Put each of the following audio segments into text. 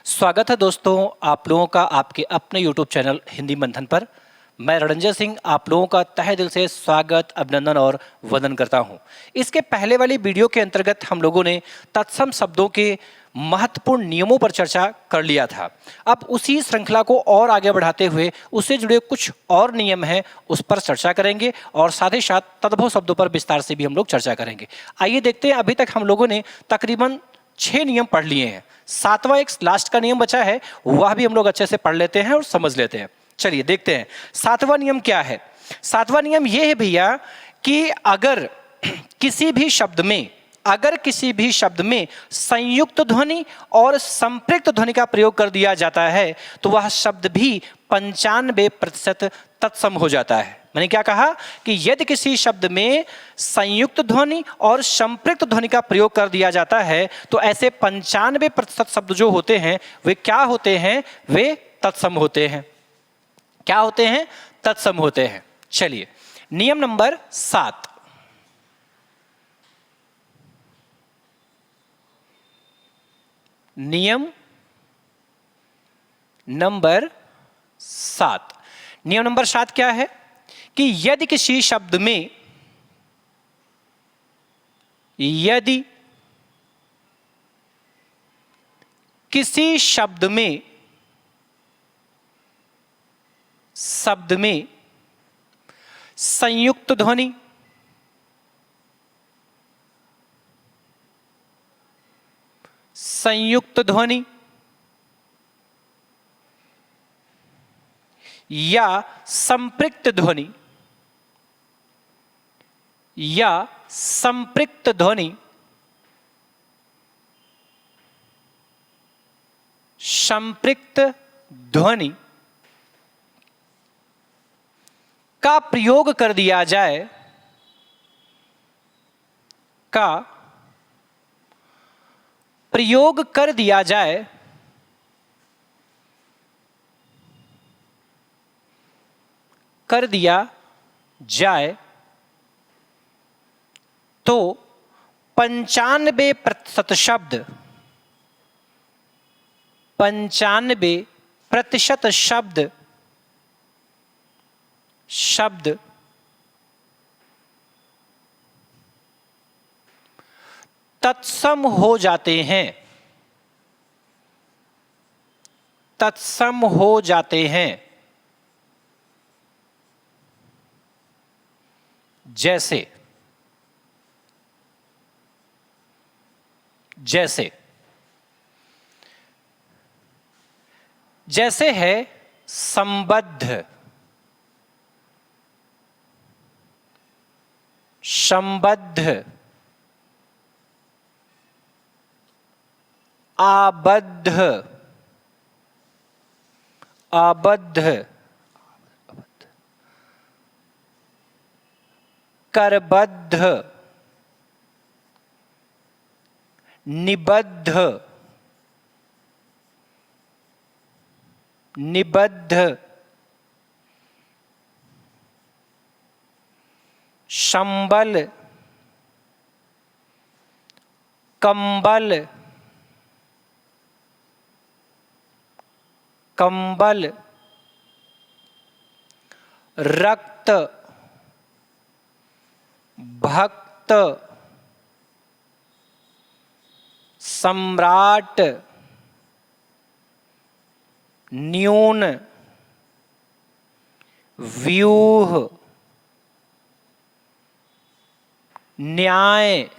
स्वागत है दोस्तों आप लोगों का आपके अपने YouTube चैनल हिंदी मंथन पर। मैं रणजय सिंह आप लोगों का तहे दिल से स्वागत, अभिनंदन और वंदन करता हूं। इसके पहले वाली वीडियो के अंतर्गत हम लोगों ने तत्सम शब्दों के महत्वपूर्ण नियमों पर चर्चा कर लिया था। अब उसी श्रृंखला को और आगे बढ़ाते हुए उससे जुड़े कुछ और नियम हैं उस पर चर्चा करेंगे और साथ ही साथ तद्भव शब्दों पर विस्तार से भी हम लोग चर्चा करेंगे। आइए देखते हैं, अभी तक हम लोगों ने तकरीबन 6 नियम पढ़ लिए हैं। 7वां एक लास्ट का नियम बचा है, वह भी हम लोग अच्छे से पढ़ लेते हैं और समझ लेते हैं। चलिए देखते हैं 7वां नियम क्या है। 7वां नियम यह है भैया कि अगर किसी भी शब्द में संयुक्त ध्वनि और संपृक्त ध्वनि का प्रयोग कर दिया जाता है तो वह शब्द भी 95% तत्सम हो जाता है। मैंने क्या कहा कि यदि किसी शब्द में संयुक्त ध्वनि और संपृक्त ध्वनि का प्रयोग कर दिया जाता है तो ऐसे 95% शब्द जो होते हैं वे क्या होते हैं, वे तत्सम होते हैं। क्या होते हैं? तत्सम होते हैं। चलिए नियम नंबर 7। नियम नंबर 7। नियम नंबर 7 क्या है कि यदि किसी शब्द में संयुक्त ध्वनि या संपृक्त ध्वनि का प्रयोग कर दिया जाए तो 95% शब्द तत्सम हो जाते हैं। जैसे है संबद्ध, आबद्ध, करबद्ध, निबद्ध, संबल, कंबल, रक्त, भक्त, सम्राट, न्यून, व्यूह, न्याय,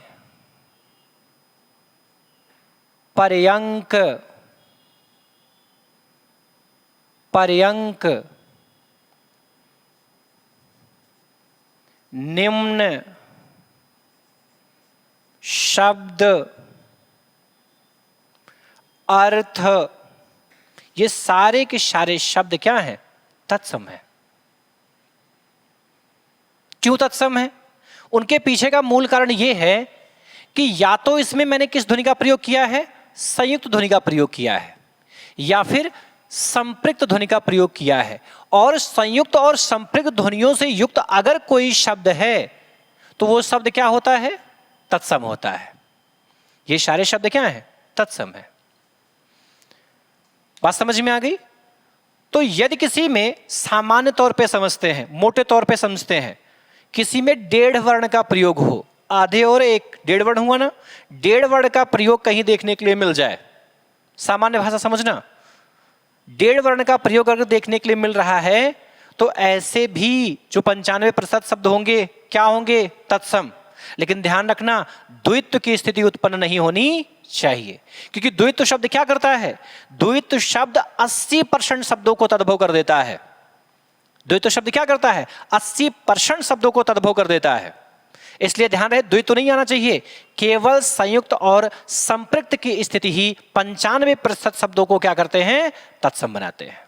पर्यंक, निम्न, शब्द, अर्थ, ये सारे के सारे शब्द क्या हैं? तत्सम है। क्यों तत्सम है? उनके पीछे का मूल कारण यह है कि या तो इसमें मैंने किस ध्वनि का प्रयोग किया है? संयुक्त ध्वनि का प्रयोग किया है, या फिर संपृक्त ध्वनि का प्रयोग किया है। और संयुक्त और संपृक्त ध्वनियों से युक्त अगर कोई शब्द है तो वो शब्द क्या होता है? तत्सम होता है। ये सारे शब्द क्या हैं? तत्सम है। बात समझ में आ गई? तो यदि किसी में सामान्य तौर पे समझते हैं, मोटे तौर पे समझते हैं, किसी में डेढ़ वर्ण का प्रयोग हो, आधे और एक, डेढ़ वर्ण हुआ ना, डेढ़ वर्ण का प्रयोग कहीं देखने के लिए मिल जाए, सामान्य भाषा समझना, डेढ़ वर्ण का प्रयोग अगर देखने के लिए मिल रहा है तो ऐसे भी जो 95% शब्द होंगे क्या होंगे? तत्सम। लेकिन ध्यान रखना, द्वित्व की स्थिति उत्पन्न नहीं होनी चाहिए, क्योंकि द्वित्व शब्द क्या करता है? द्वित्व शब्द 80% शब्दों को तद्भव कर देता है। द्वित्व शब्द क्या करता है? 80% शब्दों को तद्भव कर देता है। इसलिए ध्यान रहे, द्वित्व नहीं आना चाहिए, केवल संयुक्त और संपृक्त की स्थिति ही 95% शब्दों को क्या करते हैं? तत्सम बनाते हैं।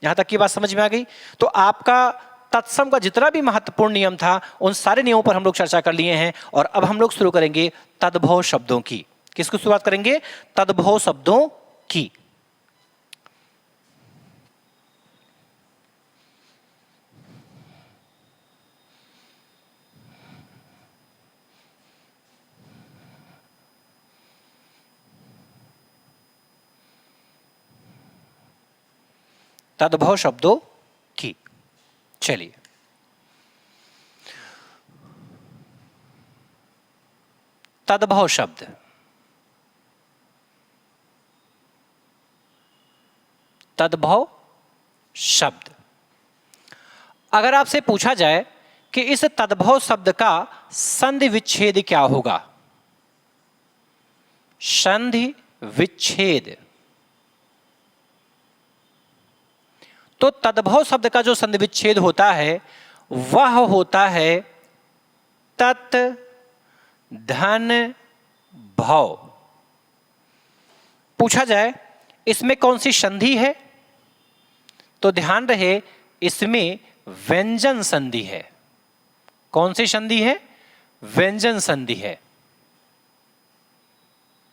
यहां तक की बात समझ में आ गई? तो आपका तत्सम का जितना भी महत्वपूर्ण नियम था उन सारे नियमों पर हम लोग चर्चा कर लिए हैं। और अब हम लोग शुरू करेंगे तद्भव शब्दों की। किसको शुरुआत करेंगे? तद्भव शब्दों की। तद्भव शब्दों की। चलिए, तद्भव शब्द, तद्भव शब्द। अगर आपसे पूछा जाए कि इस तद्भव शब्द का संधि विच्छेद क्या होगा? संधि विच्छेद, तो तद्भव शब्द का जो संधि विच्छेद होता है वह होता है तत् धन भव। पूछा जाए इसमें कौन सी संधि है, तो ध्यान रहे इसमें व्यंजन संधि है। कौन सी संधि है? व्यंजन संधि है।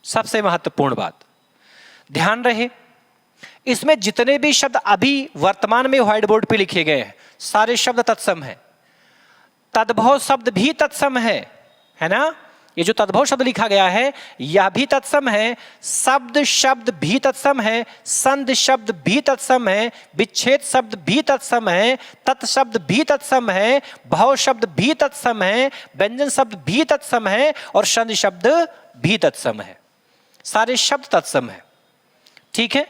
सबसे महत्वपूर्ण बात ध्यान रहे, इसमें जितने भी शब्द अभी वर्तमान में व्हाइट बोर्ड पे लिखे गए हैं सारे शब्द तत्सम है। तद्भव शब्द भी तत्सम है ना? ये जो तद्भव शब्द लिखा गया है यह भी तत्सम है, शब्द शब्द भी तत्सम है, संध शब्द भी तत्सम है, विच्छेद शब्द भी तत्सम है, तत् शब्द भी तत्सम है, भव शब्द भी तत्सम है, व्यंजन शब्द भी तत्सम है और संधि शब्द भी तत्सम है। सारे शब्द तत्सम है। ठीक है,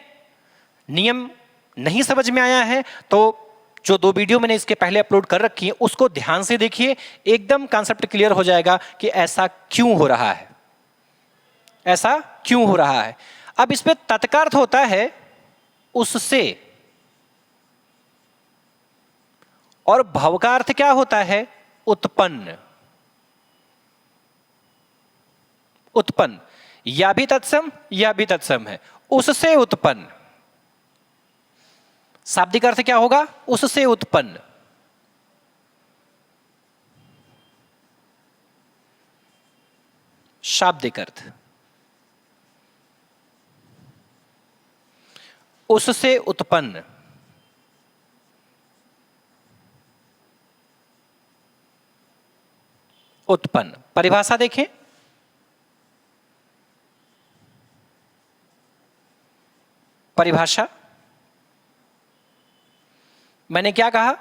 नियम नहीं समझ में आया है तो जो 2 वीडियो मैंने इसके पहले अपलोड कर रखी है उसको ध्यान से देखिए, एकदम कॉन्सेप्ट क्लियर हो जाएगा कि ऐसा क्यों हो रहा है, ऐसा क्यों हो रहा है। अब इसमें तत्कार्थ होता है उससे, और भव का अर्थ क्या होता है? उत्पन्न। उत्पन्न, या भी तत्सम या भी तत्सम है, उससे उत्पन्न। शाब्दिक अर्थ क्या होगा? उससे उत्पन्न। शाब्दिक अर्थ उससे उत्पन्न। उत्पन्न परिभाषा देखें, परिभाषा मैंने क्या कहा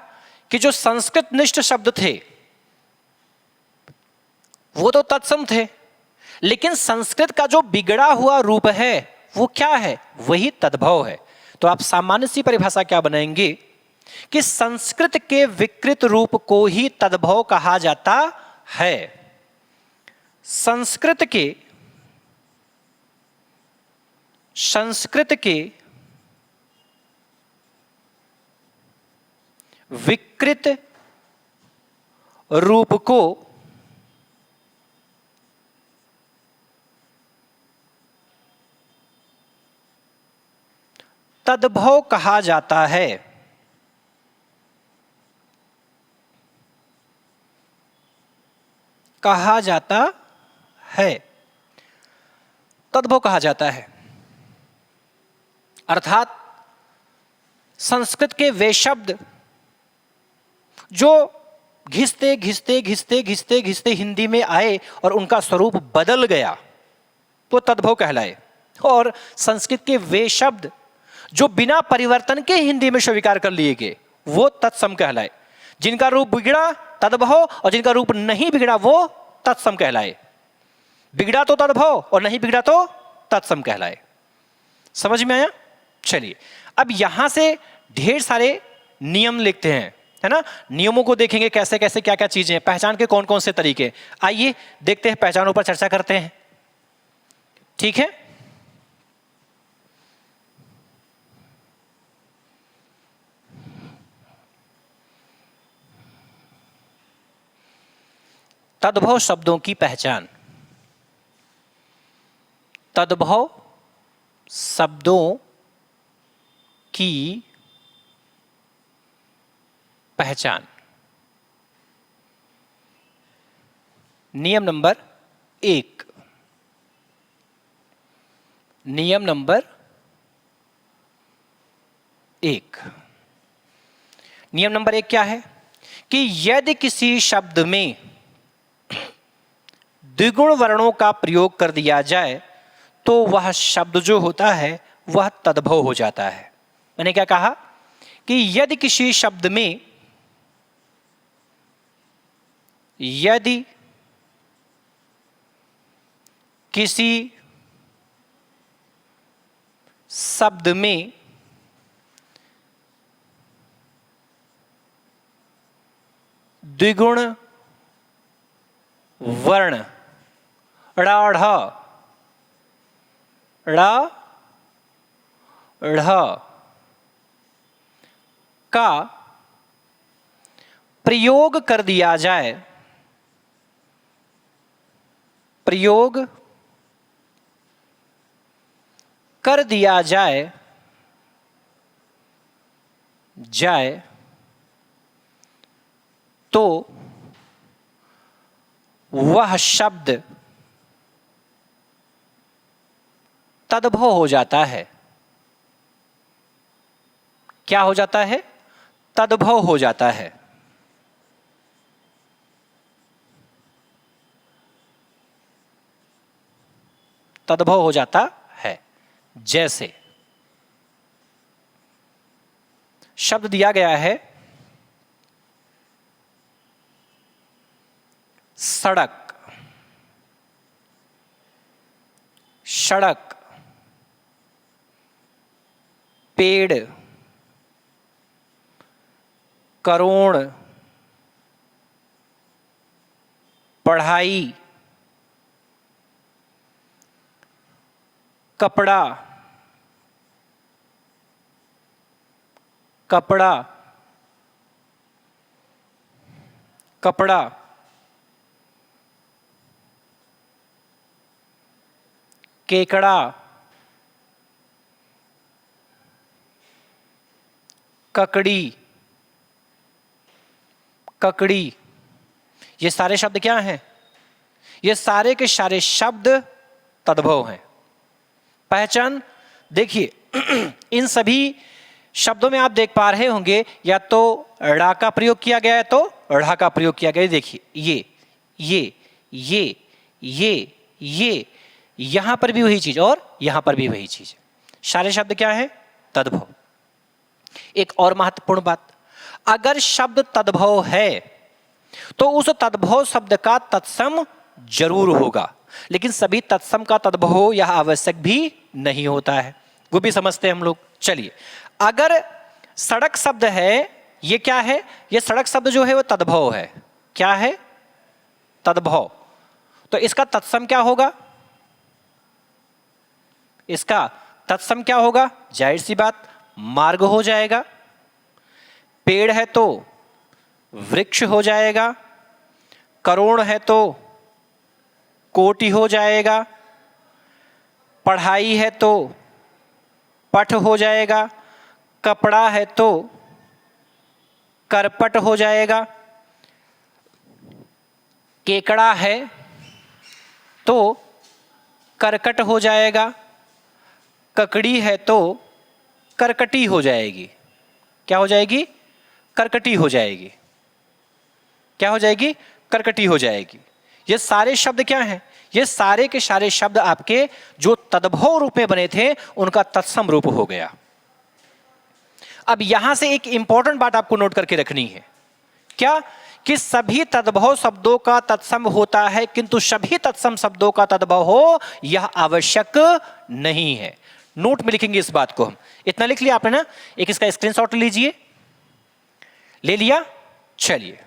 कि जो संस्कृत निष्ठ शब्द थे वो तो तत्सम थे, लेकिन संस्कृत का जो बिगड़ा हुआ रूप है वो क्या है? वही तद्भव है। तो आप सामान्य सी परिभाषा क्या बनाएंगे कि संस्कृत के विकृत रूप को ही तद्भव कहा जाता है। संस्कृत के विकृत रूप को तद्भव कहा जाता है। कहा जाता है, तद्भव कहा जाता है। अर्थात संस्कृत के वे शब्द जो घिसते घिसते घिसते घिसते घिसते हिंदी में आए और उनका स्वरूप बदल गया तो तद्भव कहलाए, और संस्कृत के वे शब्द जो बिना परिवर्तन के हिंदी में स्वीकार कर लिए गए वो तत्सम कहलाए। जिनका रूप बिगड़ा तद्भव और जिनका रूप नहीं बिगड़ा वो तत्सम कहलाए। बिगड़ा तो तद्भव और नहीं बिगड़ा तो तत्सम कहलाए। समझ में आया? चलिए अब यहां से ढेर सारे नियम लिखते हैं, है ना। नियमों को देखेंगे कैसे कैसे क्या क्या चीजें हैं, पहचान के कौन कौन से तरीके। आइए देखते हैं, पहचानों पर चर्चा करते हैं। ठीक है, तद्भव शब्दों की पहचान। तद्भव शब्दों की पहचान। नियम नंबर 1। नियम नंबर 1। नियम नंबर 1 क्या है कि यदि किसी शब्द में द्विगुण वर्णों का प्रयोग कर दिया जाए तो वह शब्द जो होता है वह तद्भव हो जाता है। मैंने क्या कहा कि यदि किसी शब्द में द्विगुण वर्ण ड़ ढ का प्रयोग कर दिया जाए, तो वह शब्द तद्भव हो जाता है। क्या हो जाता है? तद्भव हो जाता है। तद्भव हो जाता है। जैसे शब्द दिया गया है सड़क, सड़क, पेड़, करोड़, पढ़ाई, कपड़ा, कपड़ा, कपड़ा, केकड़ा, ककड़ी, ककड़ी। ये सारे शब्द क्या हैं? ये सारे के सारे शब्द तद्भव हैं। पहचान देखिए इन सभी शब्दों में आप देख पा रहे होंगे या तो ड़ा का प्रयोग किया गया है तो ढ़ा का प्रयोग किया गया है। देखिए ये यहां पर भी वही चीज और यहां पर भी वही चीज। सारे शब्द क्या है? तद्भव। एक और महत्वपूर्ण बात, अगर शब्द तद्भव है तो उस तद्भव शब्द का तत्सम जरूर होगा, लेकिन सभी तत्सम का तद्भव यह आवश्यक भी नहीं होता है, वो भी समझते हैं हम लोग। चलिए, अगर सड़क शब्द है, ये क्या है? ये सड़क शब्द जो है वो तद्भव है। क्या है? तद्भव। तो इसका तत्सम क्या होगा? इसका तत्सम क्या होगा? जाहिर सी बात, मार्ग हो जाएगा। पेड़ है तो वृक्ष हो जाएगा, करोड़ है तो कोटि हो जाएगा, पढ़ाई है तो पठ हो जाएगा, कपड़ा है तो करपट हो जाएगा, केकड़ा है तो करकट हो जाएगा, ककड़ी है तो करकटी हो जाएगी। क्या हो जाएगी? करकटी हो जाएगी। क्या हो जाएगी? करकटी हो जाएगी। ये सारे शब्द क्या हैं? ये सारे के सारे शब्द आपके जो तद्भव रूप में बने थे उनका तत्सम रूप हो गया। अब यहां से एक इंपॉर्टेंट बात आपको नोट करके रखनी है, क्या? कि सभी तद्भव शब्दों का तत्सम होता है, किंतु सभी तत्सम शब्दों का तद्भव हो यह आवश्यक नहीं है। नोट में लिखेंगे इस बात को हम। इतना लिख लिया आपने ना? एक इसका स्क्रीनशॉट लीजिए। ले लिया? चलिए,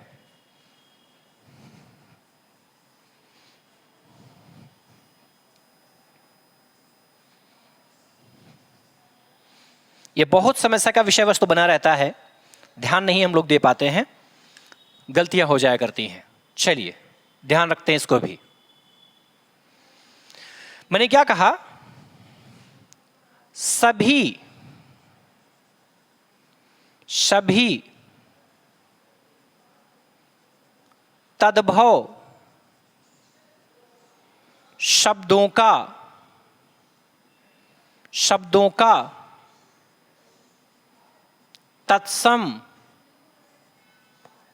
ये बहुत समस्या का विषय वस्तु बना रहता है, ध्यान नहीं हम लोग दे पाते हैं, गलतियां हो जाया करती हैं। चलिए ध्यान रखते हैं इसको भी। मैंने क्या कहा? सभी तद्भव शब्दों का तत्सम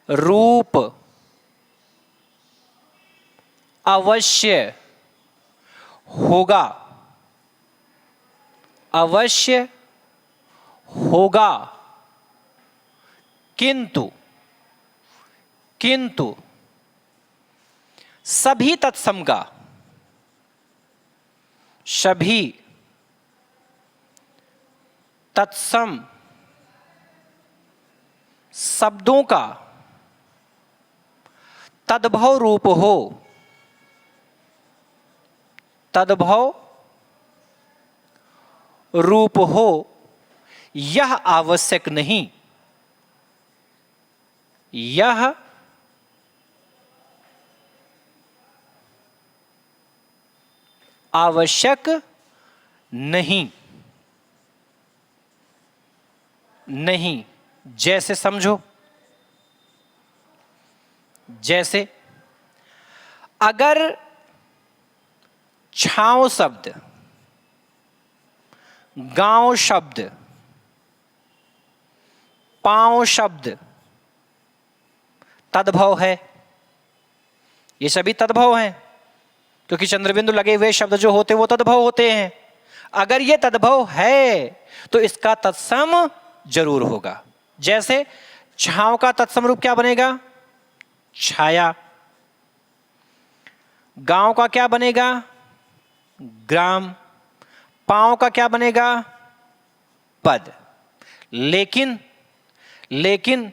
रूप अवश्य होगा, किंतु सभी तत्सम शब्दों का तद्भव रूप हो यह आवश्यक नहीं, यह आवश्यक नहीं। जैसे समझो, जैसे अगर छांव शब्द, गांव शब्द, पांव शब्द तद्भव है, ये सभी तद्भव हैं, क्योंकि चंद्रबिंदु लगे हुए शब्द जो होते वो तद्भव होते हैं। अगर ये तद्भव है तो इसका तत्सम जरूर होगा। जैसे छांव का तत्सम रूप क्या बनेगा? छाया। गांव का क्या बनेगा? ग्राम। पांव का क्या बनेगा? पद। लेकिन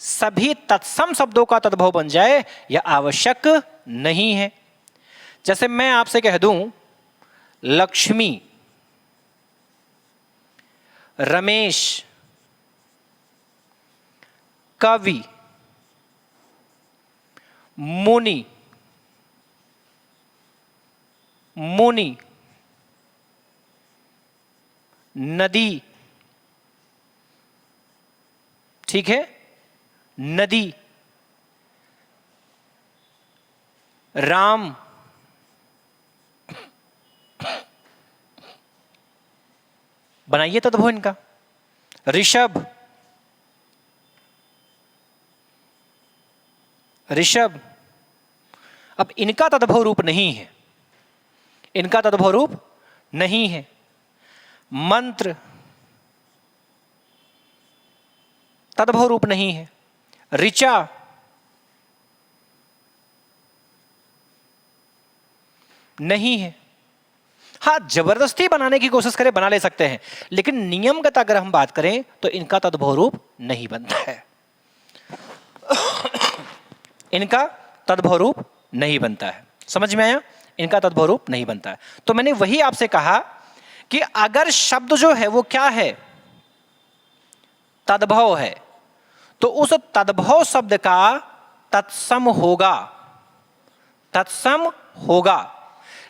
सभी तत्सम शब्दों का तद्भव बन जाए यह आवश्यक नहीं है। जैसे मैं आपसे कह दूं लक्ष्मी, रमेश, कवि, मुनि, नदी, ठीक है, नदी, राम, बनाइए तद्भव इनका। ऋषभ, अब इनका तद्भव रूप नहीं है, इनका तद्भव रूप नहीं है। मंत्र तद्भव रूप नहीं है। ऋचा, नहीं है। हाँ, जबरदस्ती बनाने की कोशिश करें बना ले सकते हैं, लेकिन नियमगत अगर हम बात करें तो इनका तद्भव रूप नहीं बनता है। इनका तद्भव रूप नहीं बनता है। समझ में आया? इनका तद्भव रूप नहीं बनता है। तो मैंने वही आपसे कहा कि अगर शब्द जो है वो क्या है? तद्भव है, तो उस तद्भव शब्द का तत्सम होगा।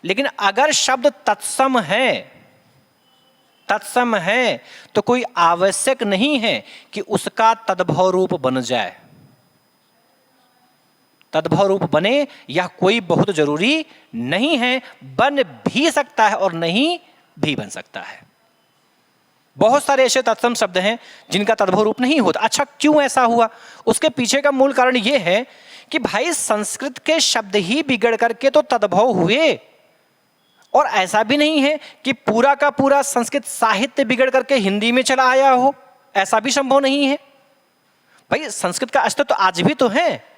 लेकिन अगर शब्द तत्सम है तो कोई आवश्यक नहीं है कि उसका तद्भव रूप बन जाए। तद्भव रूप बने यह कोई बहुत जरूरी नहीं है, बन भी सकता है और नहीं भी बन सकता है। बहुत सारे ऐसे तत्सम शब्द हैं जिनका तद्भव रूप नहीं होता। अच्छा, क्यों ऐसा हुआ? उसके पीछे का मूल कारण यह है कि भाई संस्कृत के शब्द ही बिगड़ करके तो तद्भव हुए, और ऐसा भी नहीं है कि पूरा का पूरा संस्कृत साहित्य बिगड़ करके हिंदी में चला आया हो, ऐसा भी संभव नहीं है। भाई संस्कृत का अस्तित्व तो आज भी तो है,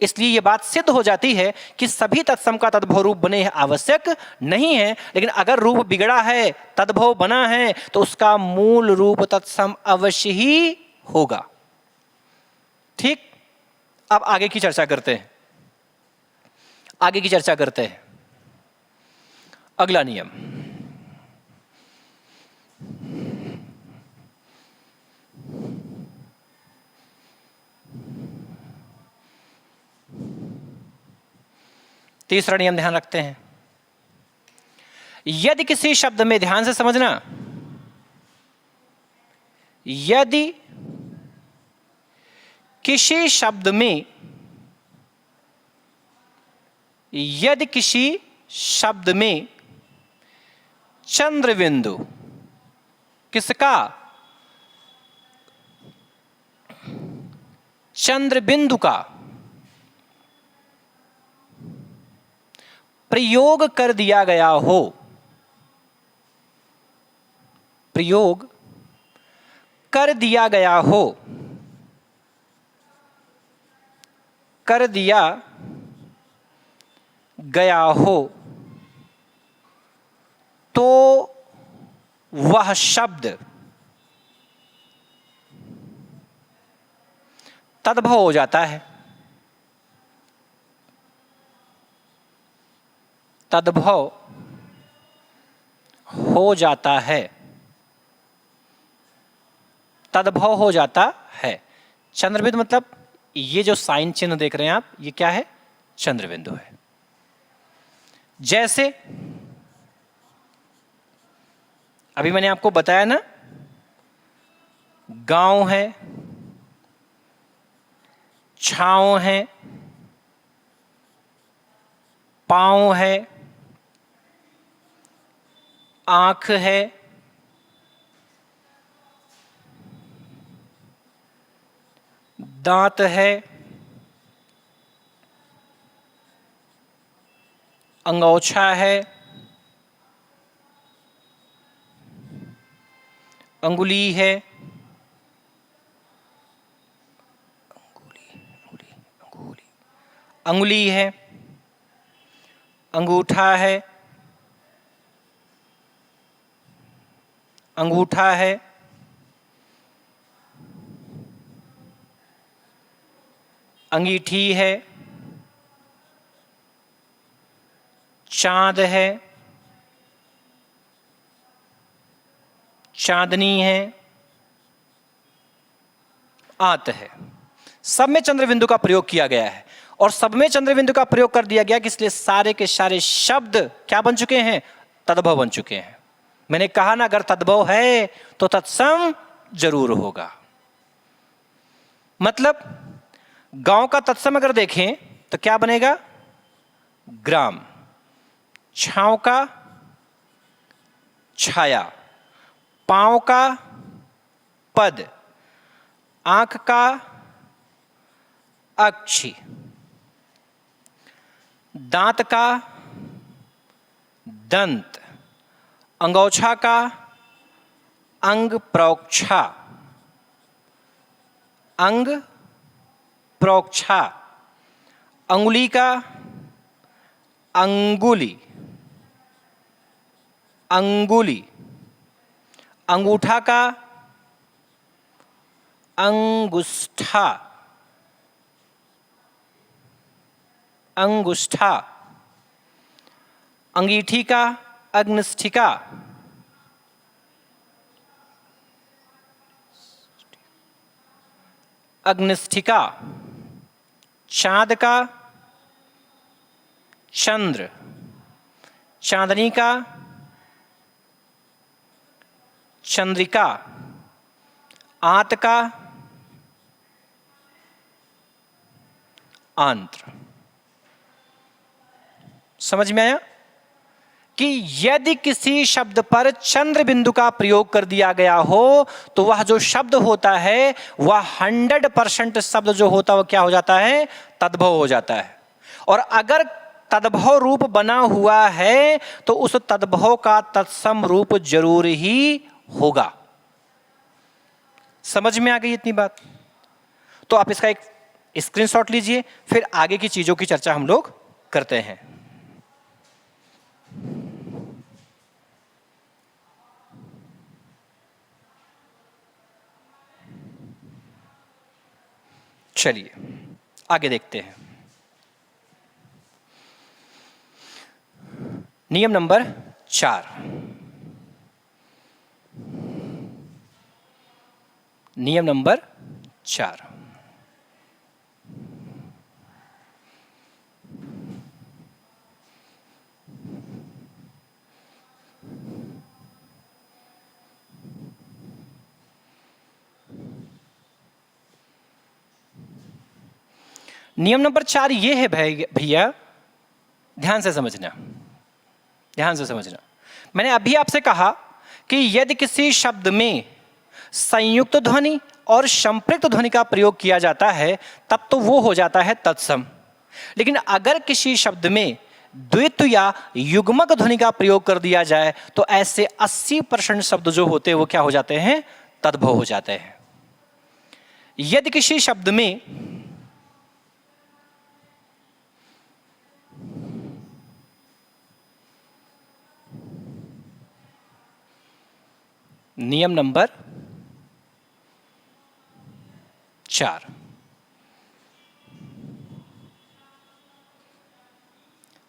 इसलिए यह बात सिद्ध हो जाती है कि सभी तत्सम का तद्भव रूप बने आवश्यक नहीं है। लेकिन अगर रूप बिगड़ा है, तद्भव बना है, तो उसका मूल रूप तत्सम अवश्य ही होगा। ठीक, अब आगे की चर्चा करते हैं। अगला नियम, तीसरा नियम ध्यान रखते हैं। यदि किसी शब्द में, ध्यान से समझना, यदि किसी शब्द में चंद्रबिंदु, किसका? चंद्रबिंदु का प्रयोग कर दिया गया हो, प्रयोग कर दिया गया हो, कर दिया गया हो, तो वह शब्द तद्भव हो जाता है। तद्भव हो जाता है, तद्भव हो जाता है। चंद्रबिंदु मतलब ये जो साइन चिन्ह देख रहे हैं आप, ये क्या है? चंद्रबिंदु है। जैसे अभी मैंने आपको बताया ना, गांव है, छांव है, पांव है, आंख है, दांत है, अंगोछा है, अंगुली है, अंगुली है, अंगूठा है, अंगूठा है, अंगीठी है, चांद है, चांदनी है, आंत है। सब में चंद्रबिंदु का प्रयोग किया गया है, और सब में चंद्रबिंदु का प्रयोग कर दिया गया कि इसलिए सारे के सारे शब्द क्या बन चुके हैं? तद्भव बन चुके हैं। मैंने कहा ना, अगर तद्भव है तो तत्सम जरूर होगा। मतलब गांव का तत्सम अगर देखें तो क्या बनेगा? ग्राम। छांव का छाया, पांव का पद, आंख का अक्षी, दांत का दंत, अंगोछा का अंग प्रोक्षा, अंग प्रोक्षा, अंगुली का अंगुली, अंगुली, अंगूठा का अंगुष्ठा, अंगुष्ठा, अंगीठी का अग्निष्ठिका, अग्निष्ठिका, चांद का चंद्र, चांदनी का चंद्रिका, आंत का आंत्र। समझ में आया कि यदि किसी शब्द पर चंद्र बिंदु का प्रयोग कर दिया गया हो तो वह जो शब्द होता है वह 100% शब्द जो होता है वह क्या हो जाता है? तद्भव हो जाता है। और अगर तद्भव रूप बना हुआ है तो उस तद्भव का तत्सम रूप जरूर ही होगा। समझ में आ गई इतनी बात? तो आप इसका एक स्क्रीनशॉट लीजिए, फिर आगे की चीजों की चर्चा हम लोग करते हैं। चलिए आगे देखते हैं। नियम नंबर 4। नियम नंबर 4। नियम नंबर 4 ये है भैया, ध्यान से समझना, ध्यान से समझना। मैंने अभी आपसे कहा कि यदि किसी शब्द में संयुक्त ध्वनि और संपृक्त ध्वनि का प्रयोग किया जाता है तब तो वो हो जाता है तत्सम। लेकिन अगर किसी शब्द में द्वित्व या युग्मक ध्वनि का प्रयोग कर दिया जाए तो ऐसे 80% शब्द जो होते हैं वो क्या हो जाते हैं? तद्भव हो जाते हैं। यदि किसी शब्द में नियम नंबर 4,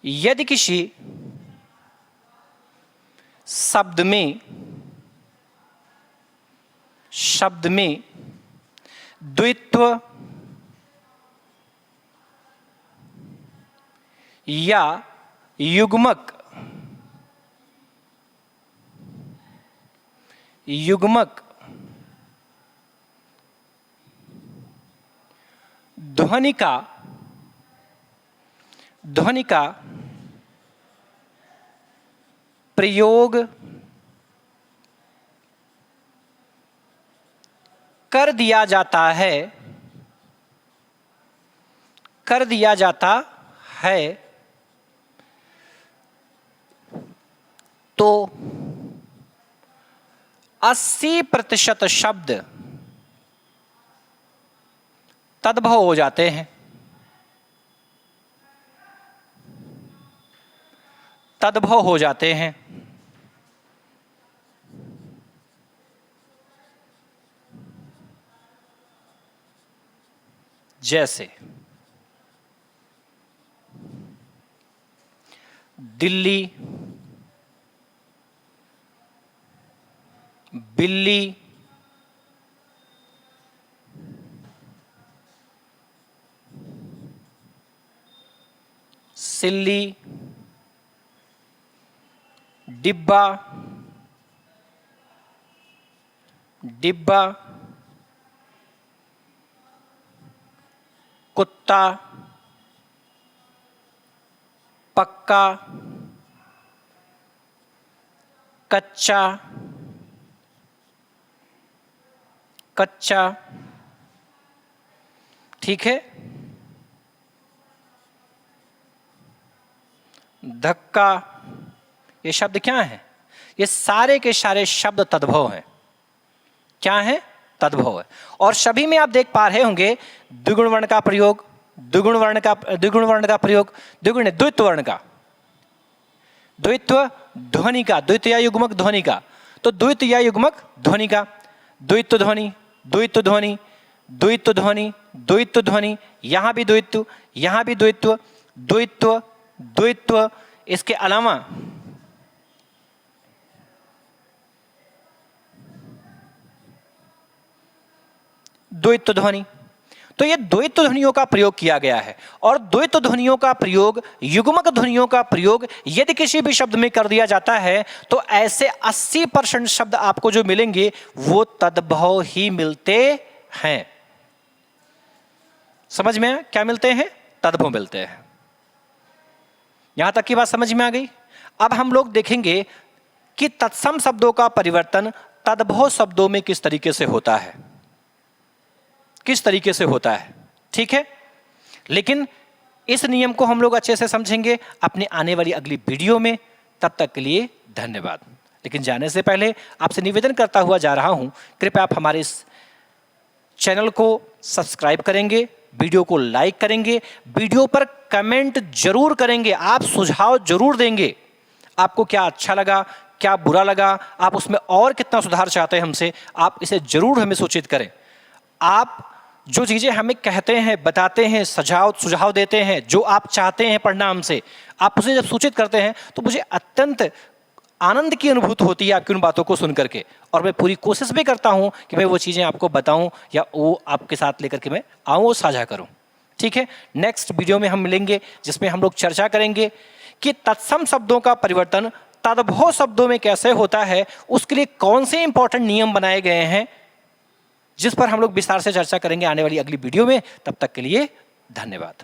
यदि किसी शब्द में द्वित्व या युग्मक ध्वनि का प्रयोग कर दिया जाता है तो 80% शब्द तद्भव हो जाते हैं। तद्भव हो जाते हैं। जैसे दिल्ली, बिल्ली, सिल्ली, डिब्बा, कुत्ता, पक्का, कच्चा, ठीक है, धक्का, ये शब्द क्या है? ये सारे के सारे शब्द तद्भव हैं। क्या है? तद्भव है। और सभी में आप देख पा रहे होंगे द्विगुण वर्ण का प्रयोग, द्वित्व वर्ण का, द्वित्व ध्वनि का, द्वित्व या युग्मक ध्वनि का, तो द्वित्व या युग्मक ध्वनि का, द्वित्व ध्वनि, यहां भी द्वित्व, यहां भी द्वित्व, इसके अलावा द्वित्व ध्वनि। तो ये द्वित्व ध्वनियों का प्रयोग किया गया है। और द्वित्व ध्वनियों का प्रयोग, युग्मक ध्वनियों का प्रयोग यदि किसी भी शब्द में कर दिया जाता है तो ऐसे 80% शब्द आपको जो मिलेंगे वो तद्भव ही मिलते हैं। समझ में क्या मिलते हैं? तद्भव मिलते हैं। यहां तक की बात समझ में आ गई? अब हम लोग देखेंगे कि तत्सम शब्दों का परिवर्तन तद्भव शब्दों में किस तरीके से होता है, ठीक है। लेकिन इस नियम को हम लोग अच्छे से समझेंगे अपने आने वाली अगली वीडियो में। तब तक के लिए धन्यवाद। लेकिन जाने से पहले आपसे निवेदन करता हुआ जा रहा हूं, कृपया आप हमारे इस चैनल को सब्सक्राइब करेंगे, वीडियो को लाइक करेंगे, वीडियो पर कमेंट जरूर करेंगे, आप सुझाव जरूर देंगे। आपको क्या अच्छा लगा, क्या बुरा लगा, आप उसमें और कितना सुधार चाहते हैं हमसे, आप इसे जरूर हमें सूचित करें। आप जो चीज़ें हमें कहते हैं, बताते हैं, सुझाव देते हैं, जो आप चाहते हैं पढ़ना हमसे, आप उसे जब सूचित करते हैं तो मुझे अत्यंत आनंद की अनुभूति होती है आपकी उन बातों को सुन करके। और मैं पूरी कोशिश भी करता हूं कि मैं वो चीज़ें आपको बताऊं या वो आपके साथ लेकर के मैं आऊं और साझा करूं। ठीक है, नेक्स्ट वीडियो में हम मिलेंगे जिसमें हम लोग चर्चा करेंगे कि तत्सम शब्दों का परिवर्तन तद्भव शब्दों में कैसे होता है, उसके लिए कौन से इंपॉर्टेंट नियम बनाए गए हैं, जिस पर हम लोग विस्तार से चर्चा करेंगे आने वाली अगली वीडियो में। तब तक के लिए धन्यवाद।